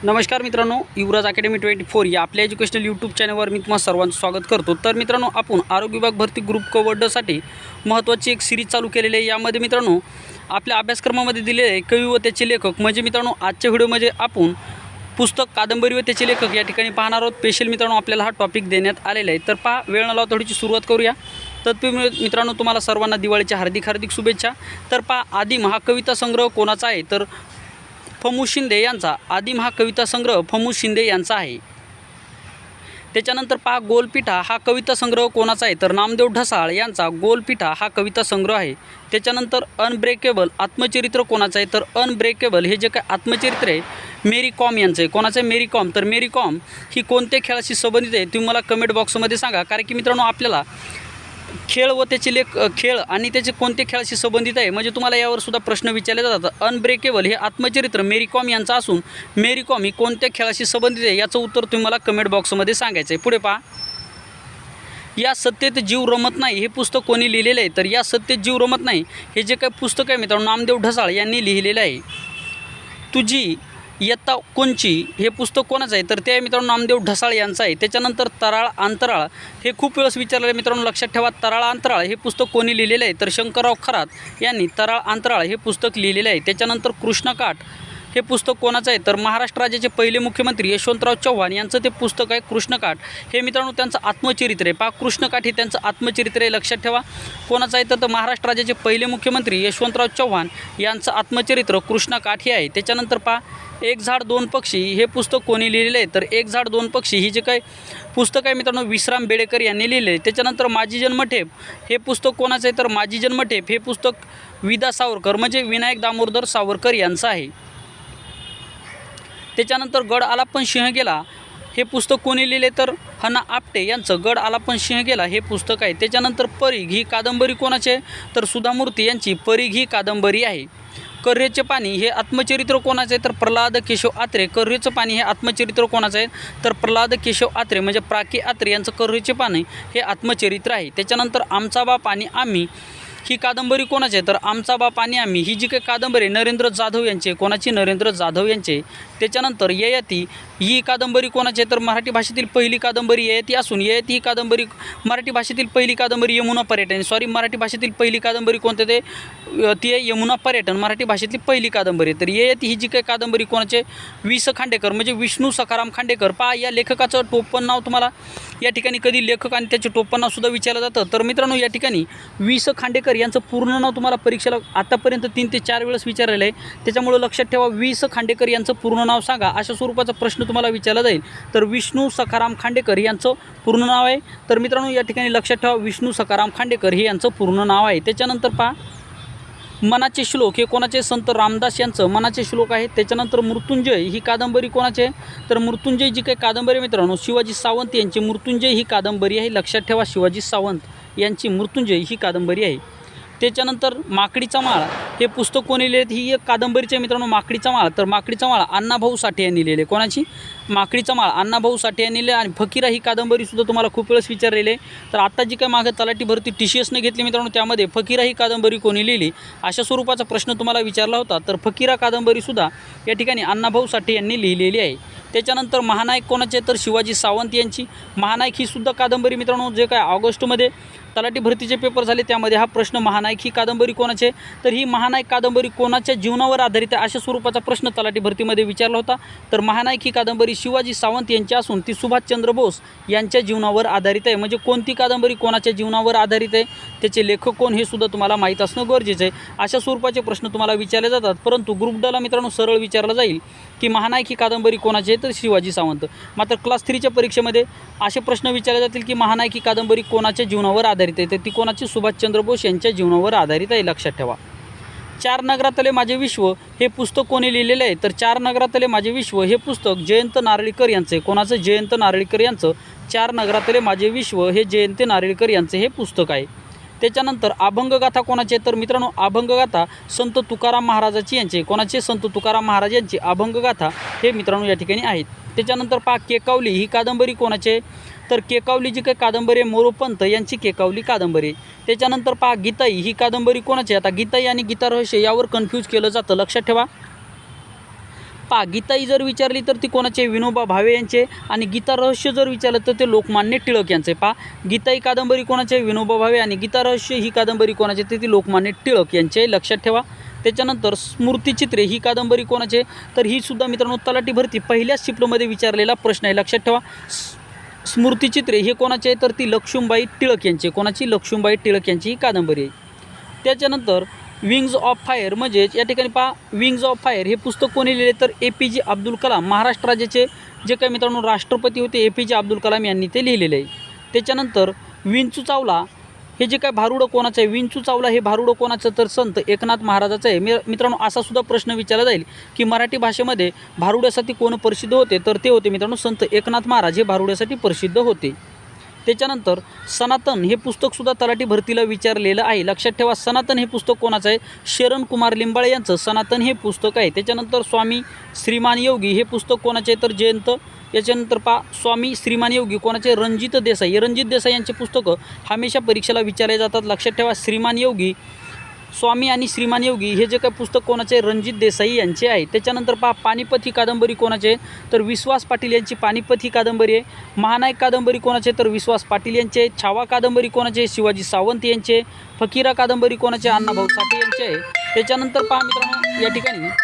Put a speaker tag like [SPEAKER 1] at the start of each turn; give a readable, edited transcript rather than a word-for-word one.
[SPEAKER 1] नमस्कार मित्रांनो, युवराज अकॅडमी 24 या आपल्या एज्युकेशनल यूट्यूब चॅनलवर मी तुम्हा सर्वांचं स्वागत करतो। तर मित्रांनो, आपण आरोग्य विभाग भरती ग्रुप कवडसाठी महत्त्वाची एक सिरीज चालू केलेली आहे। यामध्ये मित्रांनो आपल्या अभ्यासक्रमामध्ये दिलेले कवी व त्याचे लेखक म्हणजे मित्रांनो आजच्या व्हिडिओमध्ये आपण पुस्तक कादंबरी व त्याचे लेखक या ठिकाणी पाहणार आहोत। स्पेशल मित्रांनो आपल्याला हा टॉपिक देण्यात आलेला आहे। तर पहा, वेळ न लावता थोडीशी सुरुवात करूया। तत्पूर्वी मित्रांनो तुम्हाला सर्वांना दिवाळीच्या हार्दिक शुभेच्छा। तर पहा, आदिम हा कविता संग्रह कोणाचा आहे? तर फमू शिंदे यांचा। आदिम हा कविता संग्रह फमू शिंदे यांचा आहे। त्याच्यानंतर पहा, गोलपिठा हा कविता संग्रह कोणाचा आहे? तर नामदेव ढसाळ यांचा गोलपिठा हा कविता संग्रह आहे। त्याच्यानंतर अनब्रेकेबल आत्मचरित्र कोणाचं आहे? तर अनब्रेकेबल हे जे काय आत्मचरित्र आहे मेरी कॉम यांचं आहे। कोणाचं आहे? मेरी कॉम। तर मेरी कॉम ही कोणत्या खेळाशी संबंधित आहे तुम्ही मला कमेंट बॉक्समध्ये सांगा, कारण की मित्रांनो आपल्याला खेळ व त्याचे खेळ आणि त्याचे कोणते खेळाशी संबंधित आहे म्हणजे तुम्हाला यावर सुद्धा प्रश्न विचारले जातात। अनब्रेकेबल हे आत्मचरित्र मेरी कॉम यांचं असून मेरी कॉम ही कोणत्या खेळाशी संबंधित आहे याचं उत्तर तुम्ही मला कमेंट बॉक्समध्ये सांगायचं आहे। पुढे पहा, या सत्तेत जीव रमत नाही हे पुस्तक कोणी लिहिलेलं आहे? तर या सत्तेत जीव रमत नाही हे जे काही पुस्तक आहे मित्रांनो नामदेव ढसाळ यांनी लिहिलेलं आहे। तुझी इयत्ता कोणची हे पुस्तक कोणाचं आहे? तर ते मित्रांनो नामदेव ढसाळ यांचं आहे। त्याच्यानंतर तराळ अंतराळ हे खूप वेळेस विचारलेलं आहे मित्रांनो, लक्षात ठेवा। तराळ अंतराळ हे पुस्तक कोणी लिहिलेलं आहे? तर शंकरराव खरात यांनी तराळ अंतराळ हे पुस्तक लिहिलेलं आहे। त्याच्यानंतर कृष्णकाठ हे पुस्तक कोणाचं आहे? तर महाराष्ट्र राज्याचे पहिले मुख्यमंत्री यशवंतराव चव्हाण यांचं ते पुस्तक आहे कृष्णकाठ। हे मित्रांनो त्यांचं आत्मचरित्र आहे। पहा, कृष्णकाठ हे त्यांचं आत्मचरित्र आहे, लक्षात ठेवा। कोणाचं आहे? तर महाराष्ट्र राज्याचे पहिले मुख्यमंत्री यशवंतराव चव्हाण यांचं आत्मचरित्र कृष्णकाठ हे आहे। त्याच्यानंतर पहा, एक झाड दोन पक्षी हे पुस्तक कोणी लिहिलेलं आहे? तर एक झाड दोन पक्षी ही जे काही पुस्तक आहे मित्रांनो विश्राम बेडेकर यांनी लिहिलं आहे। त्याच्यानंतर माझी जन्मठेप हे पुस्तक कोणाचं आहे? तर माझी जन्मठेप हे पुस्तक विदा सावरकर म्हणजे विनायक दामोदर सावरकर यांचं आहे। त्याच्यानंतर गड आला पण सिंह गेला हे पुस्तक कोणी लिहिले? तर हना आपटे यांचं गड आला पण सिंह गेला हे पुस्तक आहे। त्याच्यानंतर परीघ ही कादंबरी कोणाची आहे? तर सुधा मूर्ती यांची परीघ ही कादंबरी आहे। कर्रेचे पाणी हे आत्मचरित्र कोणाचं आहे? तर प्रल्हाद केशव आत्रे। कर्रेचं पाणी हे आत्मचरित्र कोणाचं आहे? तर प्रल्हाद केशव आत्रे म्हणजे प्राके आत्रे यांचं कर्रेचे पाणी हे आत्मचरित्र आहे। त्याच्यानंतर आमचा बाप आणि आम्ही ही कादंबरी कोणाची आहे? तर आमचा बाप आणि आम्ही ही जी काही कादंबरी नरेंद्र जाधव यांची आहे। कोणाची? नरेंद्र जाधव यांचे। त्याच्यानंतर ययाती ही कादंबरी कोणाची आहे? तर मराठी भाषेतील पहिली कादंबरी ययाती असून ययाती ही कादंबरी मराठी भाषेतील पहिली कादंबरी यमुना पर्यटन मराठी भाषेतील पहिली कादंबरी कोणती ते ती आहे यमुना पर्यटन मराठी भाषेतली पहिली कादंबरी। तर ययाती ही जी काही कादंबरी कोणाचे? वि स खांडेकर म्हणजे विष्णू सखाराम खांडेकर। पहा, या लेखकाचं टोपण नाव तुम्हाला या ठिकाणी कधी लेखक आणि त्याचे टोपण नाव सुद्धा विचारलं जातं। तर मित्रांनो या ठिकाणी वि स खांडेकर यांचं पूर्ण नाव तुम्हाला परीक्षेला आतापर्यंत 3 ते 4 वेळेस विचारलेलं आहे। त्याच्यामुळे लक्षात ठेवा, वि स खांडेकर यांचं पूर्ण नाव सांगा अशा स्वरूपाचा प्रश्न तुम्हाला विचारला जाईल। तर विष्णू सखाराम खांडेकर यांचं पूर्ण नाव आहे। तर मित्रांनो या ठिकाणी लक्षात ठेवा, विष्णू सखाराम खांडेकर हे यांचं पूर्ण नाव आहे। त्याच्यानंतर पहा, मनाचे श्लोक हे कोणाचे? संत रामदास यांचं मनाचे श्लोक आहे। त्याच्यानंतर मृत्युंजय ही कादंबरी कोणाची आहे? तर मृत्युंजय जी काही कादंबरी मित्रांनो शिवाजी सावंत यांची मृत्युंजय ही कादंबरी आहे, लक्षात ठेवा। शिवाजी सावंत यांची मृत्युंजय ही कादंबरी आहे। त्याच्यानंतर माकडीचा माळ हे पुस्तक कोणी लिहिले? ही एक कादंबरीचे मित्रांनो माकडीचा माळ। तर माकडीचा माळ अण्णाभाऊ साठे यांनी लिहिले। कोणाची? माकडीचा माळ अण्णाभाऊ साठे यांनी लिहिले। आणि फकीरा ही कादंबरीसुद्धा तुम्हाला खूप वेळेस विचारलेली आहे। तर आता जी काय मागं तलाठी भरती TCSने घेतली मित्रांनो त्यामध्ये फकीरा ही कादंबरी कोणी लिहिली अशा स्वरूपाचा प्रश्न तुम्हाला विचारला होता। तर फकीरा कादंबरीसुद्धा या ठिकाणी अण्णाभाऊ साठे यांनी लिहिलेली आहे। त्याच्यानंतर महानायक कोणाचे? तर शिवाजी सावंत यांची महानायक ही सुद्धा कादंबरी मित्रांनो जे काय ऑगस्टमध्ये तलाठी भरतीचे पेपर झाले त्यामध्ये हा प्रश्न महानायक ही कादंबरी कोणाचे? तर ही महानायक कादंबरी कोणाच्या जीवनावर आधारित आहे अशा स्वरूपाचा प्रश्न तलाठी भरतीमध्ये विचारला होता। तर महानायक ही कादंबरी शिवाजी सावंत यांची असून ती सुभाषचंद्र बोस यांच्या जीवनावर आधारित आहे। म्हणजे कोणती कादंबरी कोणाच्या जीवनावर आधारित आहे, त्याचे लेखक कोण हे सुद्धा तुम्हाला माहीत असणं गरजेचं आहे। अशा स्वरूपाचे प्रश्न तुम्हाला विचारले जातात, परंतु ग्रुप डला मित्रांनो सरळ विचारला जाईल की महानायक ही कादंबरी कोणाची आहे? तर शिवाजी सावंत। मात्र क्लास 3च्या परीक्षेमध्ये असे प्रश्न विचारले जातील की महानायक ही कादंबरी कोणाच्या जीवनावर आधारित आहे? तर ती कोणाची? सुभाषचंद्र बोस यांच्या जीवनावर आधारित आहे, लक्षात ठेवा। चार नगरातले माझे विश्व हे पुस्तक कोणी लिहिलेलं आहे? तर चार नगरातले माझे विश्व हे पुस्तक जयंत नारळीकर यांचं आहे। कोणाचं? जयंत नारळीकर यांचं चार नगरातले माझे विश्व हे जयंत नारळीकर यांचं हे पुस्तक आहे। त्याच्यानंतर अभंगगाथा कोणाचे? तर मित्रांनो अभंगगाथा संत तुकाराम महाराजाची यांची। कोणाचे? संत तुकाराम महाराज यांची अभंगगाथा हे मित्रांनो या ठिकाणी आहेत। त्याच्यानंतर पहा, केकावली ही कादंबरी कोणाची? तर केकावली जी काही कादंबरी आहे मोरोपंत यांची केकावली कादंबरी। त्याच्यानंतर पहा, गीताई ही कादंबरी कोणाची? आता गीताई आणि गीता रहस्य यावर कन्फ्यूज केलं जातं, लक्षात ठेवा। पहा गीताई जर विचारली तर ती कोणाचे, विनोबा भावे यांचे. आणि गीता रहस्य जर विचारलं तर ते लोकमान्य टिळक यांचे. पहा गीताई कादंबरी कोणाचे, विनोबा भावे. आणि गीता रहस्य ही कादंबरी कोणाचे, तर ती लोकमान्य टिळक यांचे, लक्षात ठेवा. त्याच्यानंतर स्मृतिचित्रे ही कादंबरी कोणाचे, तर ही सुद्धा मित्रांनो तलाठी भरती पहिल्याच शिफ्टमध्ये विचारलेला प्रश्न आहे, लक्षात ठेवा. स्मृतिचित्रे हे कोणाचे आहे, तर ती लक्ष्मीबाई टिळक यांचे. कोणाची, लक्ष्मीबाई टिळक यांची ही कादंबरी आहे. त्याच्यानंतर विंग्ज ऑफ फायर, म्हणजेच या ठिकाणी पहा विंग्ज ऑफ फायर हे पुस्तक कोणी लिहिले, तर APJ अब्दुल कलाम, महाराष्ट्र राज्याचे जे काही मित्रांनो राष्ट्रपती होते APJ अब्दुल कलाम यांनी ते लिहिलेले आहे. त्याच्यानंतर विंचू चावला हे जे काय भारुडं कोणाचं आहे, विंचू चावला हे भारुडं कोणाचं, तर संत एकनाथ महाराजाचं आहे. मित्रांनो असा सुद्धा प्रश्न विचारला जाईल की मराठी भाषेमध्ये भारुड्यासाठी कोण प्रसिद्ध होते, तर ते होते मित्रांनो संत एकनाथ महाराज हे भारुड्यासाठी प्रसिद्ध होते. त्याच्यानंतर सनातन हे पुस्तकसुद्धा तलाठी भरतीला विचारलेलं आहे, लक्षात ठेवा. सनातन हे पुस्तक कोणाचं आहे, शरण कुमार लिंबाळे यांचं सनातन हे पुस्तक आहे. त्याच्यानंतर स्वामी श्रीमान योगी हे पुस्तक कोणाचे आहे, तर जयंत. याच्यानंतर पहा स्वामी श्रीमान योगी कोणाचे, रणजित देसाई. रणजित देसाई यांचे पुस्तकं हमेशा परीक्षेला विचारले जातात, लक्षात ठेवा. श्रीमान योगी, स्वामी आणि श्रीमान योगी हे जे काही पुस्तक कोणाचे, रणजित देसाई यांचे आहे. त्याच्यानंतर पहा पानिपत ही कादंबरी कोणाचे, तर विश्वास पाटील यांची पानिपत ही कादंबरी आहे. महानायक कादंबरी कोणाचे, तर विश्वास पाटील यांचे. छावा कादंबरी कोणाचे, शिवाजी सावंत यांचे. फकीरा कादंबरी कोणाचे, अण्णाभाऊ साठे यांचे आहे. त्याच्यानंतर पहा मित्रांनो या ठिकाणी